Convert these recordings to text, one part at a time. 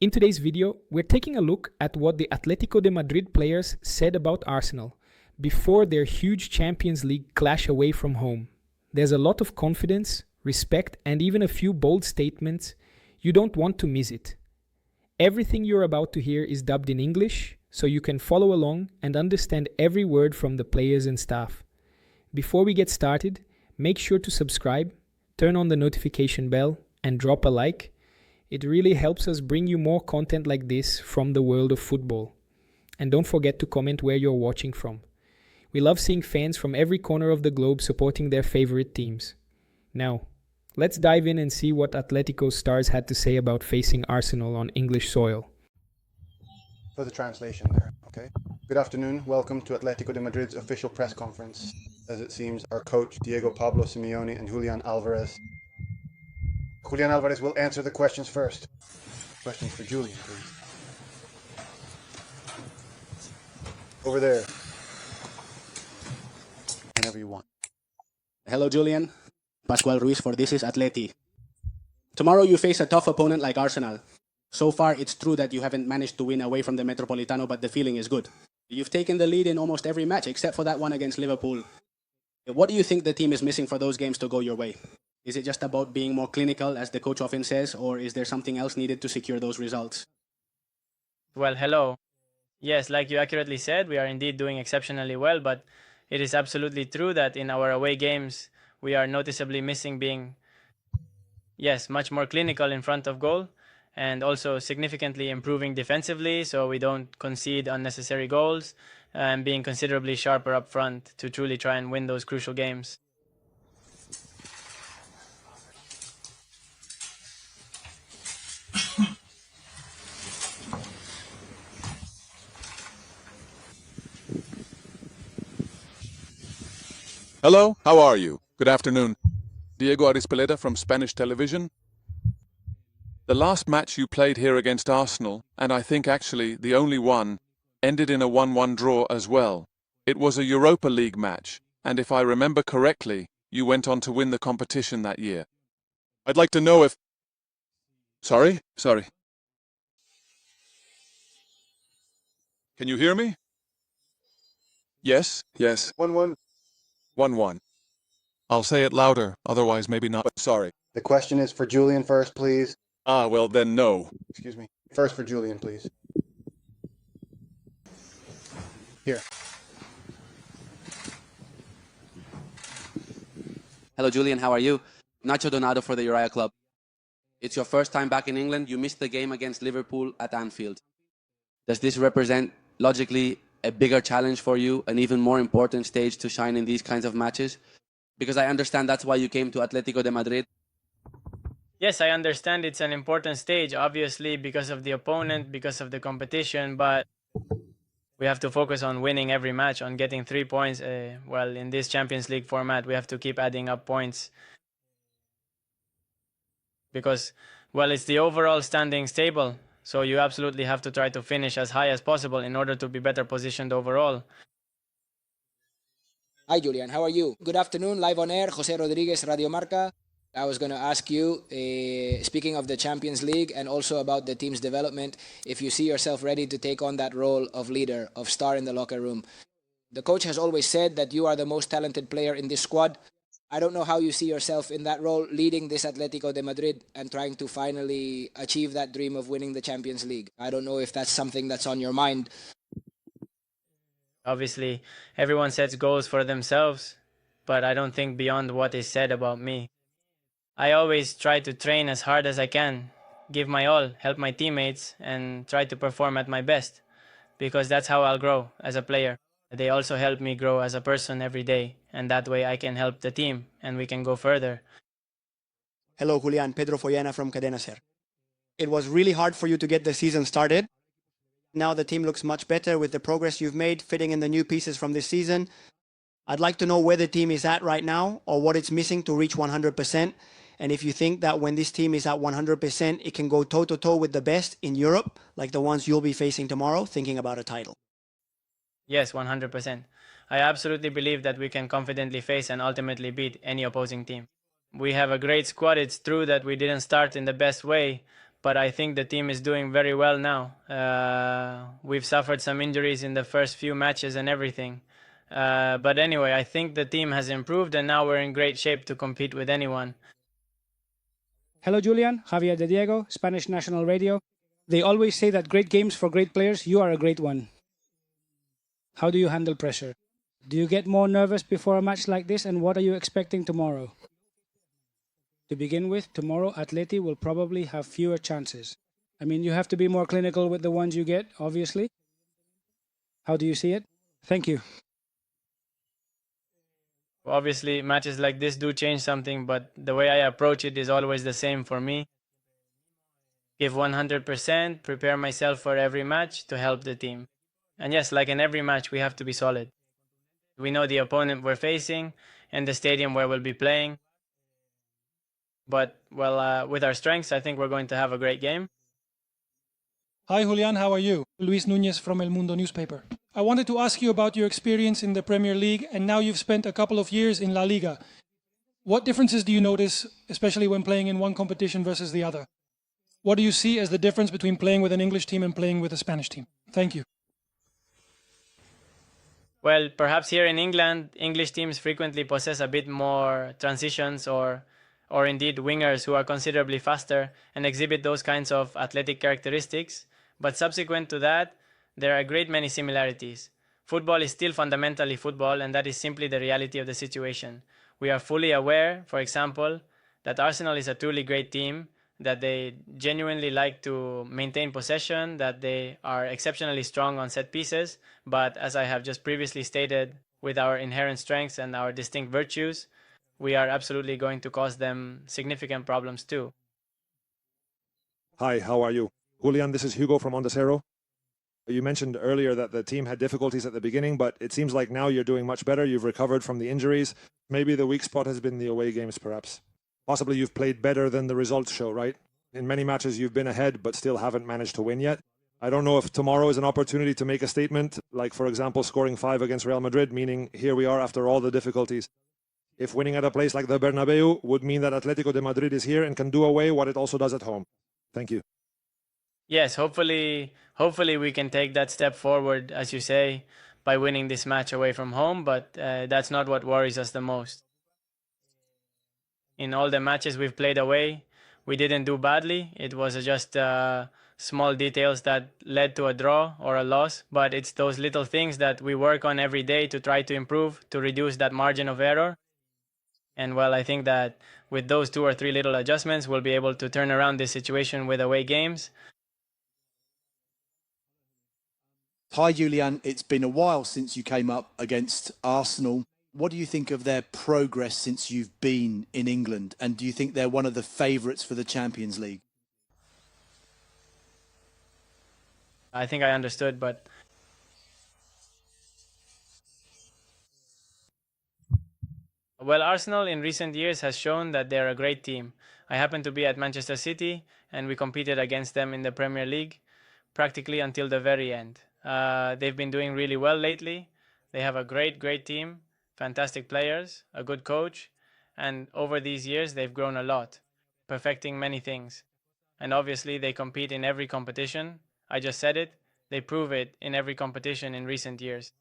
In today's video, we're taking a look at what the Atletico de Madrid players said about Arsenal before their huge Champions League clash away from home. There's a lot of confidence, respect, and even a few bold statements. You don't want to miss it. Everything you're about to hear is dubbed in English, so you can follow along and understand every word from the players and staff. Before we get started, make sure to subscribe, turn on the notification bell, and drop a like. It really helps us bring you more content like this from the world of football. And don't forget to comment where you're watching from. We love seeing fans from every corner of the globe supporting their favorite teams. Now, let's dive in and see what Atletico's stars had to say about facing Arsenal on English soil. For the translation there, okay? Good afternoon, welcome to Atletico de Madrid's official press conference. As it seems, our coach Diego Pablo Simeone and Julian Alvarez will answer the questions first. Questions for Julian, please. Over there. Whenever you want. Hello, Julian. Pascual Ruiz for This is Atleti. Tomorrow you face a tough opponent like Arsenal. So far, it's true that you haven't managed to win away from the Metropolitano, but the feeling is good. You've taken the lead in almost every match, except for that one against Liverpool. What do you think the team is missing for those games to go your way? Is it just about being more clinical, as the coach often says, or is there something else needed to secure those results? Well, hello. Yes, like you accurately said, we are indeed doing exceptionally well, but it is absolutely true that in our away games, we are noticeably missing being, much more clinical in front of goal, and also significantly improving defensively so we don't concede unnecessary goals, and being considerably sharper up front to truly try and win those crucial games. Hello, how are you? Good afternoon. Diego Arizpeleta from Spanish television. The last match you played here against Arsenal, and I think actually the only one, ended in a 1-1 draw as well. It was a Europa League match, and if I remember correctly, you went on to win the competition that year. I'd like to know if... Sorry? Can you hear me? Yes. 1-1. 1-1. I'll say it louder, otherwise maybe not. Sorry. The question is for Julian first, please. Ah, well then no. Excuse me. First for Julian, please. Here. Hello, Julian. How are you? Nacho Donato for the Uriah Club. It's your first time back in England. You missed the game against Liverpool at Anfield. Does this represent, logically, a bigger challenge for you, an even more important stage to shine in these kinds of matches? Because I understand that's why you came to Atletico de Madrid. Yes, I understand it's an important stage, obviously, because of the opponent, because of the competition, but we have to focus on winning every match, on getting 3 points. In this Champions League format, we have to keep adding up points. Because, it's the overall standings table, so you absolutely have to try to finish as high as possible in order to be better positioned overall. Hi, Julian. How are you? Good afternoon. Live on air, Jose Rodriguez, Radio Marca. I was going to ask you, speaking of the Champions League and also about the team's development, if you see yourself ready to take on that role of leader, of star in the locker room. The coach has always said that you are the most talented player in this squad. I don't know how you see yourself in that role, leading this Atletico de Madrid and trying to finally achieve that dream of winning the Champions League. I don't know if that's something that's on your mind. Obviously, everyone sets goals for themselves, but I don't think beyond what is said about me. I always try to train as hard as I can, give my all, help my teammates, and try to perform at my best, because that's how I'll grow as a player. They also help me grow as a person every day, and that way I can help the team, and we can go further. Hello, Julian. Pedro Foyana from Cadena Ser. It was really hard for you to get the season started. Now the team looks much better with the progress you've made, fitting in the new pieces from this season. I'd like to know where the team is at right now, or what it's missing to reach 100%. And if you think that when this team is at 100%, it can go toe-to-toe with the best in Europe, like the ones you'll be facing tomorrow, thinking about a title. Yes, 100%. I absolutely believe that we can confidently face and ultimately beat any opposing team. We have a great squad. It's true that we didn't start in the best way, but I think the team is doing very well now. We've suffered some injuries in the first few matches and everything. But anyway, I think the team has improved and now we're in great shape to compete with anyone. Hello, Julian. Javier de Diego, Spanish National Radio. They always say that great games for great players. You are a great one. How do you handle pressure? Do you get more nervous before a match like this, and what are you expecting tomorrow? To begin with, tomorrow Atleti will probably have fewer chances. I mean, you have to be more clinical with the ones you get, obviously. How do you see it? Thank you. Obviously, matches like this do change something, but the way I approach it is always the same for me. Give 100%, prepare myself for every match to help the team. And yes, like in every match, we have to be solid. We know the opponent we're facing and the stadium where we'll be playing. But, well, with our strengths, I think we're going to have a great game. Hi, Julian. How are you? Luis Núñez from El Mundo newspaper. I wanted to ask you about your experience in the Premier League, and now you've spent a couple of years in La Liga. What differences do you notice, especially when playing in one competition versus the other? What do you see as the difference between playing with an English team and playing with a Spanish team? Thank you. Well, perhaps here in England, English teams frequently possess a bit more transitions or indeed wingers who are considerably faster and exhibit those kinds of athletic characteristics. But subsequent to that, there are a great many similarities. Football is still fundamentally football, and that is simply the reality of the situation. We are fully aware, for example, that Arsenal is a truly great team, that they genuinely like to maintain possession, that they are exceptionally strong on set pieces, but as I have just previously stated, with our inherent strengths and our distinct virtues, we are absolutely going to cause them significant problems too. Hi, how are you? Julian, this is Hugo from Ondacero. You mentioned earlier that the team had difficulties at the beginning, but it seems like now you're doing much better. You've recovered from the injuries. Maybe the weak spot has been the away games, perhaps. Possibly you've played better than the results show, right? In many matches you've been ahead, but still haven't managed to win yet. I don't know if tomorrow is an opportunity to make a statement, like, for example, scoring 5 against Real Madrid, meaning here we are after all the difficulties. If winning at a place like the Bernabeu would mean that Atletico de Madrid is here and can do away what it also does at home. Thank you. Yes, hopefully we can take that step forward, as you say, by winning this match away from home, but that's not what worries us the most. In all the matches we've played away, we didn't do badly. It was just small details that led to a draw or a loss, but it's those little things that we work on every day to try to improve, to reduce that margin of error. And well, I think that with those 2 or 3 little adjustments, we'll be able to turn around this situation with away games. Hi, Julian. It's been a while since you came up against Arsenal. What do you think of their progress since you've been in England? And do you think they're one of the favourites for the Champions League? I think I understood, but well, Arsenal in recent years has shown that they're a great team. I happen to be at Manchester City, and we competed against them in the Premier League practically until the very end. They've been doing really well lately. They have a great team, fantastic players, a good coach, and over these years they've grown a lot, perfecting many things. And obviously they compete in every competition. I just said it. They prove it in every competition in recent years.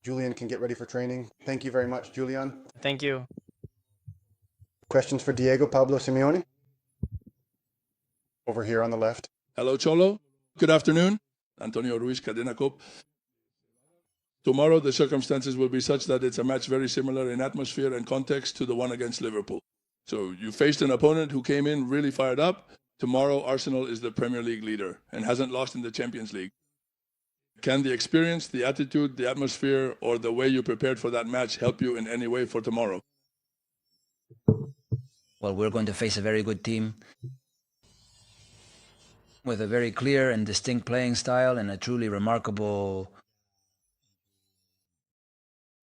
Julian can get ready for training. Thank you very much, Julian. Thank you. Questions for Diego Pablo Simeone? Over here on the left. Hello, Cholo. Good afternoon. Antonio Ruiz, Cadena Cop. Tomorrow, the circumstances will be such that it's a match very similar in atmosphere and context to the one against Liverpool. So you faced an opponent who came in really fired up. Tomorrow, Arsenal is the Premier League leader and hasn't lost in the Champions League. Can the experience, the attitude, the atmosphere, or the way you prepared for that match help you in any way for tomorrow? Well, we're going to face a very good team with a very clear and distinct playing style and a truly remarkable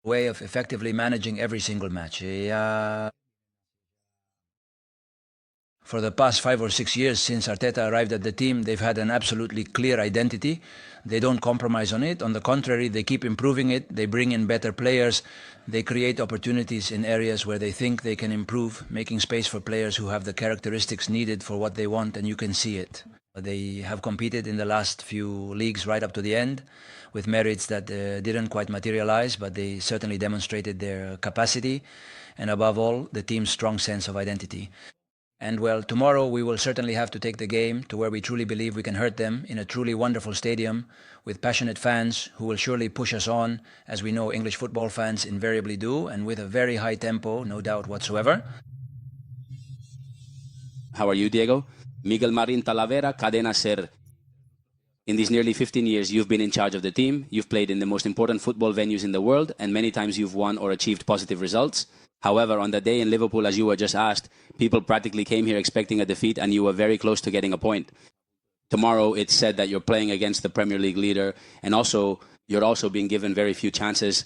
way of effectively managing every single match. For the past 5 or 6 years since Arteta arrived at the team, they've had an absolutely clear identity. They don't compromise on it. On the contrary, they keep improving it. They bring in better players. They create opportunities in areas where they think they can improve, making space for players who have the characteristics needed for what they want, and you can see it. They have competed in the last few leagues right up to the end with merits that didn't quite materialize, but they certainly demonstrated their capacity and above all, the team's strong sense of identity. And well, tomorrow we will certainly have to take the game to where we truly believe we can hurt them in a truly wonderful stadium with passionate fans who will surely push us on, as we know English football fans invariably do, and with a very high tempo, no doubt whatsoever. How are you, Diego? Miguel Marin Talavera, Cadena Ser. In these nearly 15 years, you've been in charge of the team. You've played in the most important football venues in the world, and many times you've won or achieved positive results. However, on the day in Liverpool, as you were just asked, people practically came here expecting a defeat, and you were very close to getting a point. Tomorrow, it's said that you're playing against the Premier League leader, and you're also being given very few chances.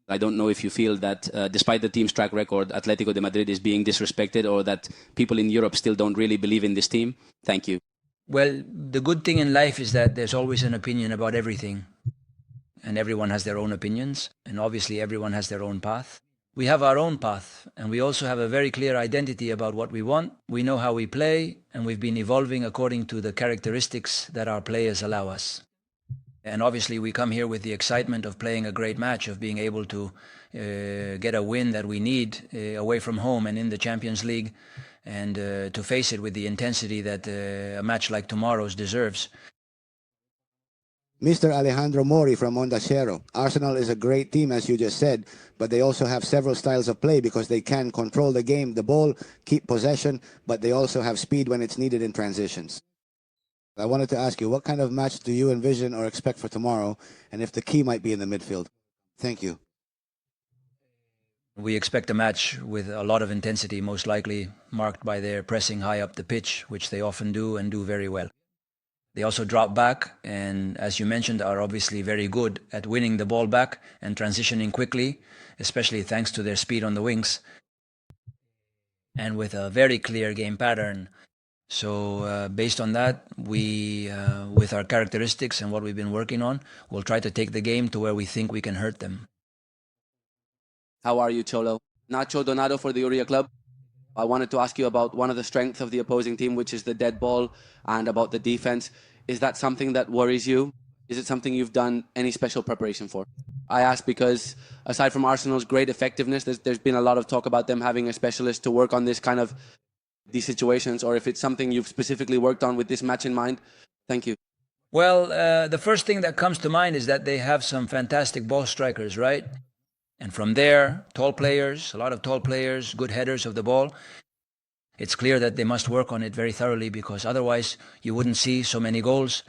I don't know if you feel that, despite the team's track record, Atletico de Madrid is being disrespected, or that people in Europe still don't really believe in this team. Thank you. Well, the good thing in life is that there's always an opinion about everything. And everyone has their own opinions, and obviously everyone has their own path. We have our own path, and we also have a very clear identity about what we want. We know how we play, and we've been evolving according to the characteristics that our players allow us. And obviously we come here with the excitement of playing a great match, of being able to get a win that we need away from home and in the Champions League, and to face it with the intensity that a match like tomorrow's deserves. Mr. Alejandro Mori from Onda Cero. Arsenal is a great team, as you just said, but they also have several styles of play because they can control the game, the ball, keep possession, but they also have speed when it's needed in transitions. I wanted to ask you, what kind of match do you envision or expect for tomorrow, and if the key might be in the midfield? Thank you. We expect a match with a lot of intensity, most likely marked by their pressing high up the pitch, which they often do and do very well. They also drop back and, as you mentioned, are obviously very good at winning the ball back and transitioning quickly, especially thanks to their speed on the wings, and with a very clear game pattern. So based on that, we, with our characteristics and what we've been working on, will try to take the game to where we think we can hurt them. How are you, Cholo? Nacho Donado for the Uria Club. I wanted to ask you about one of the strengths of the opposing team, which is the dead ball, and about the defense. Is that something that worries you? Is it something you've done any special preparation for? I ask because, aside from Arsenal's great effectiveness, there's been a lot of talk about them having a specialist to work on these situations, or if it's something you've specifically worked on with this match in mind. Thank you. Well, the first thing that comes to mind is that they have some fantastic ball strikers, right? And from there, tall players, a lot of tall players, good headers of the ball. It's clear that they must work on it very thoroughly, because otherwise you wouldn't see so many goals.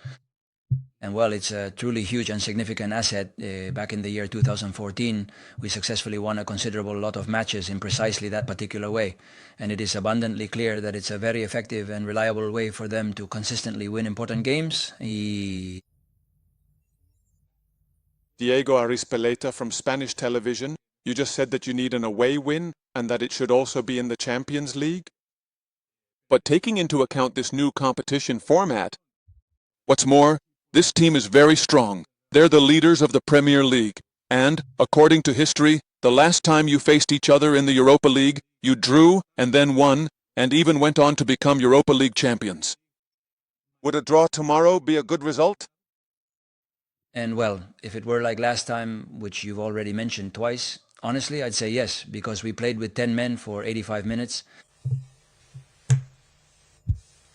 And well, it's a truly huge and significant asset. Back in the year 2014, we successfully won a considerable lot of matches in precisely that particular way. And it is abundantly clear that it's a very effective and reliable way for them to consistently win important games. Diego Arispeleta from Spanish television. You just said that you need an away win and that it should also be in the Champions League. But taking into account this new competition format, what's more, this team is very strong. They're the leaders of the Premier League. And, according to history, the last time you faced each other in the Europa League, you drew and then won, and even went on to become Europa League champions. Would a draw tomorrow be a good result? And well, if it were like last time, which you've already mentioned twice, honestly, I'd say yes, because we played with 10 men for 85 minutes.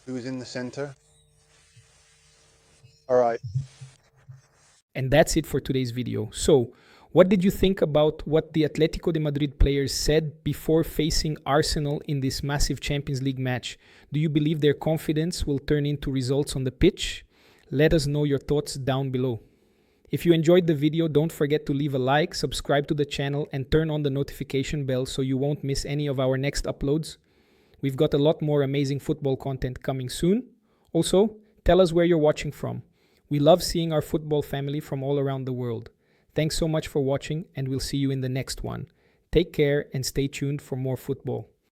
Who's in the center? All right. And that's it for today's video. So, what did you think about what the Atletico de Madrid players said before facing Arsenal in this massive Champions League match? Do you believe their confidence will turn into results on the pitch? Let us know your thoughts down below. If you enjoyed the video, don't forget to leave a like, subscribe to the channel, and turn on the notification bell so you won't miss any of our next uploads. We've got a lot more amazing football content coming soon. Also, tell us where you're watching from. We love seeing our football family from all around the world. Thanks so much for watching, and we'll see you in the next one. Take care and stay tuned for more football.